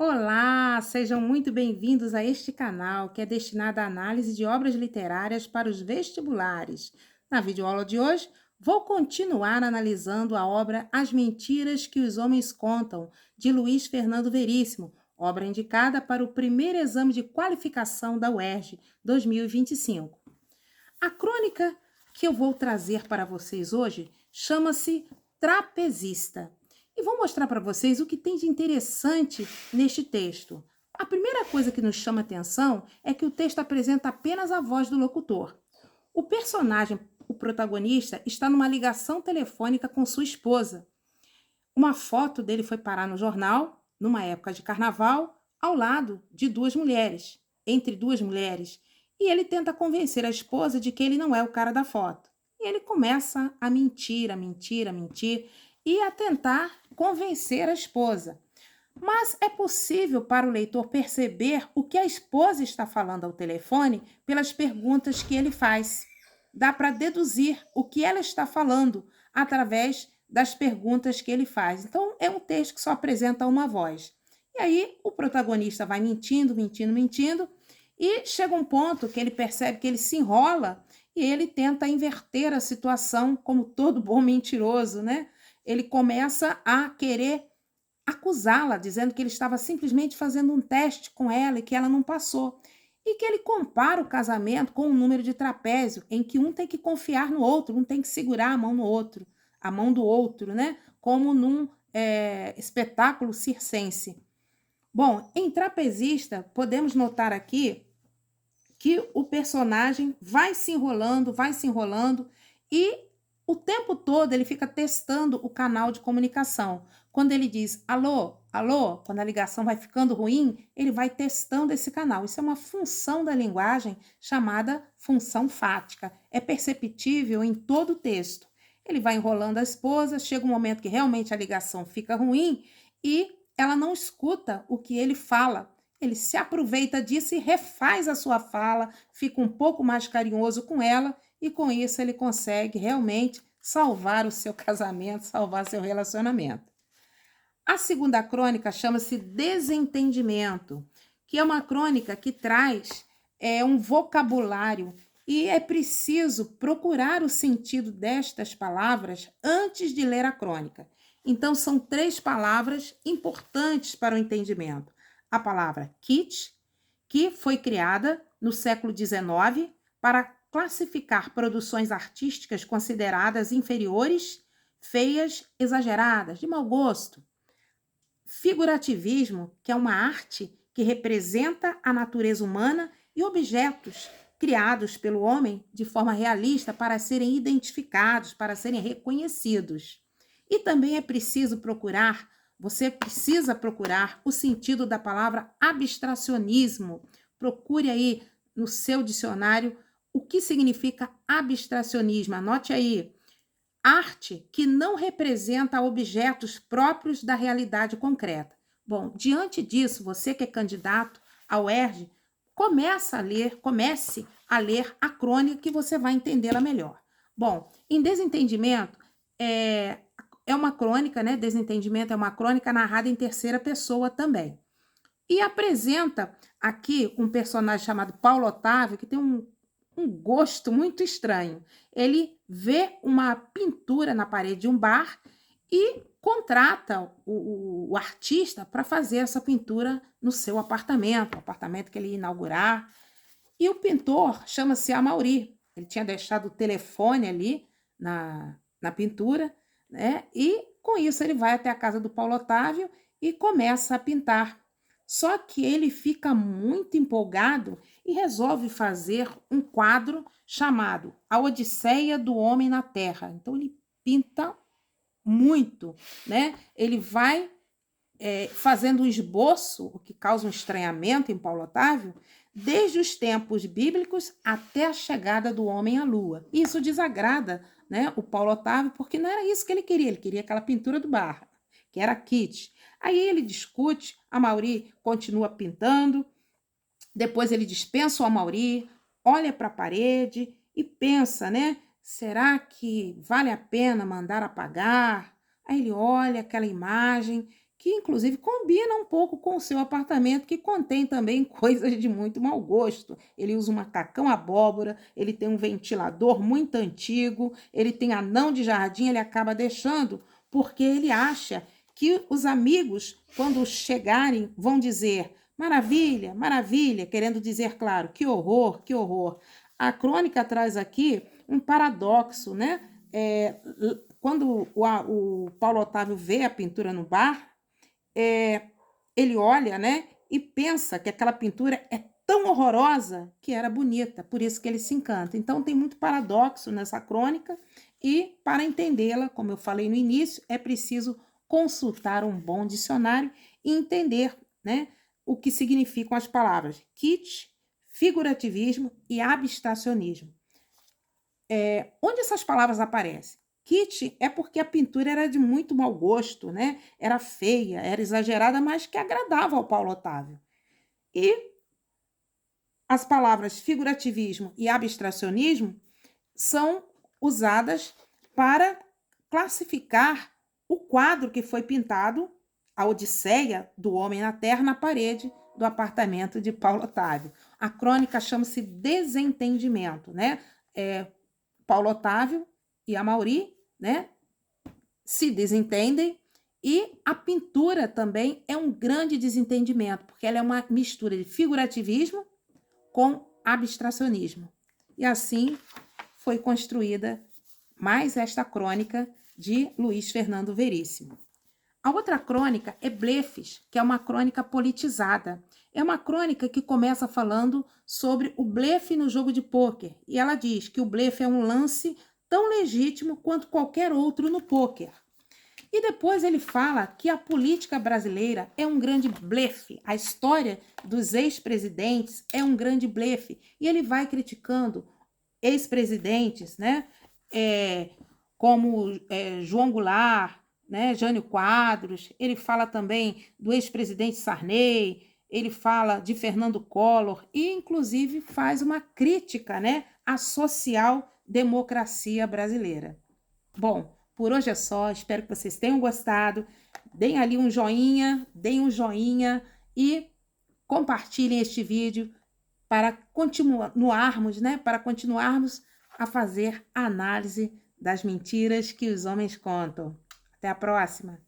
Olá, sejam muito bem-vindos a este canal que é destinado à análise de obras literárias para os vestibulares. Na videoaula de hoje, vou continuar analisando a obra As Mentiras que os Homens Contam, de Luiz Fernando Veríssimo, obra indicada para o primeiro exame de qualificação da UERJ 2025. A crônica que eu vou trazer para vocês hoje chama-se Trapezista. E vou mostrar para vocês o que tem de interessante neste texto. A primeira coisa que nos chama atenção é que o texto apresenta apenas a voz do locutor. O personagem, o protagonista, está numa ligação telefônica com sua esposa. Uma foto dele foi parar no jornal, numa época de carnaval, ao lado de duas mulheres, entre duas mulheres, e ele tenta convencer a esposa de que ele não é o cara da foto. E ele começa a mentir, a mentir, a mentir e a tentar convencer a esposa. Mas é possível para o leitor perceber o que a esposa está falando ao telefone pelas perguntas que ele faz. Dá para deduzir o que ela está falando através das perguntas que ele faz. Então, é um texto que só apresenta uma voz. E aí, o protagonista vai mentindo, mentindo, mentindo, e chega um ponto que ele percebe que ele se enrola e ele tenta inverter a situação, como todo bom mentiroso, né? Ele começa a querer acusá-la, dizendo que ele estava simplesmente fazendo um teste com ela e que ela não passou. E que ele compara o casamento com um número de trapézio, em que um tem que confiar no outro, um tem que segurar a mão no outro, a mão do outro, né? Como num espetáculo circense. Bom, em Trapezista, podemos notar aqui que o personagem vai se enrolando e o tempo todo ele fica testando o canal de comunicação. Quando ele diz alô, alô, quando a ligação vai ficando ruim, ele vai testando esse canal. Isso é uma função da linguagem chamada função fática. É perceptível em todo o texto. Ele vai enrolando a esposa, chega um momento que realmente a ligação fica ruim e ela não escuta o que ele fala. Ele se aproveita disso e refaz a sua fala, fica um pouco mais carinhoso com ela e com isso ele consegue realmente salvar o seu casamento, salvar seu relacionamento. A segunda crônica chama-se Desentendimento, que é uma crônica que traz um vocabulário e é preciso procurar o sentido destas palavras antes de ler a crônica. Então, são três palavras importantes para o entendimento. A palavra kit, que foi criada no século XIX para classificar produções artísticas consideradas inferiores, feias, exageradas, de mau gosto. Figurativismo, que é uma arte que representa a natureza humana e objetos criados pelo homem de forma realista para serem identificados, para serem reconhecidos. E também é preciso procurar, você precisa procurar o sentido da palavra abstracionismo. Procure aí no seu dicionário o que significa abstracionismo. Anote aí. Arte que não representa objetos próprios da realidade concreta. Bom, diante disso, você que é candidato ao UERJ, comece a ler a crônica que você vai entendê-la melhor. Bom, em Desentendimento, é uma crônica, né? Desentendimento é uma crônica narrada em terceira pessoa também. E apresenta aqui um personagem chamado Paulo Otávio, que tem um gosto muito estranho. Ele vê uma pintura na parede de um bar e contrata o artista para fazer essa pintura no seu apartamento, o apartamento que ele ia inaugurar. E o pintor chama-se Amaury. Ele tinha deixado o telefone ali na pintura, né? E com isso ele vai até a casa do Paulo Otávio e começa a pintar. Só que ele fica muito empolgado e resolve fazer um quadro chamado A Odisseia do Homem na Terra. Então ele pinta muito, né? Ele vai fazendo um esboço, o que causa um estranhamento em Paulo Otávio, desde os tempos bíblicos até a chegada do homem à lua. Isso desagrada, né, o Paulo Otávio, porque não era isso que ele queria aquela pintura do Barra, que era kit. Aí ele discute, a Amaury continua pintando, depois ele dispensa o Amaury, olha para a parede e pensa, né, será que vale a pena mandar apagar? Aí ele olha aquela imagem que inclusive combina um pouco com o seu apartamento, que contém também coisas de muito mau gosto. Ele usa um macacão abóbora, ele tem um ventilador muito antigo, ele tem anão de jardim, ele acaba deixando porque ele acha que os amigos, quando chegarem, vão dizer maravilha, maravilha, querendo dizer, claro, que horror, que horror. A crônica traz aqui um paradoxo, né? Quando o Paulo Otávio vê a pintura no bar, ele olha, né, e pensa que aquela pintura é tão horrorosa que era bonita, por isso que ele se encanta. Então tem muito paradoxo nessa crônica e para entendê-la, como eu falei no início, é preciso consultar um bom dicionário e entender, né, o que significam as palavras kitsch, figurativismo e abstracionismo. Onde essas palavras aparecem? Kitsch é porque a pintura era de muito mau gosto, né? Era feia, era exagerada, mas que agradava ao Paulo Otávio. E as palavras figurativismo e abstracionismo são usadas para classificar o quadro que foi pintado, a Odisseia do Homem na Terra, na parede do apartamento de Paulo Otávio. A crônica chama-se Desentendimento, né? Paulo Otávio e Amaury, né, se desentendem, e a pintura também é um grande desentendimento, porque ela é uma mistura de figurativismo com abstracionismo. E assim foi construída mais esta crônica de Luiz Fernando Veríssimo. A outra crônica é Blefes, que é uma crônica politizada. É uma crônica que começa falando sobre o blefe no jogo de pôquer. E ela diz que o blefe é um lance tão legítimo quanto qualquer outro no pôquer. E depois ele fala que a política brasileira é um grande blefe. A história dos ex-presidentes é um grande blefe. E ele vai criticando ex-presidentes, né? Como João Goulart, né, Jânio Quadros, ele fala também do ex-presidente Sarney, ele fala de Fernando Collor e, inclusive, faz uma crítica, né, à social-democracia brasileira. Bom, por hoje é só, espero que vocês tenham gostado, deem ali um joinha, e compartilhem este vídeo para continuarmos, né, a fazer a análise das mentiras que os homens contam. Até a próxima!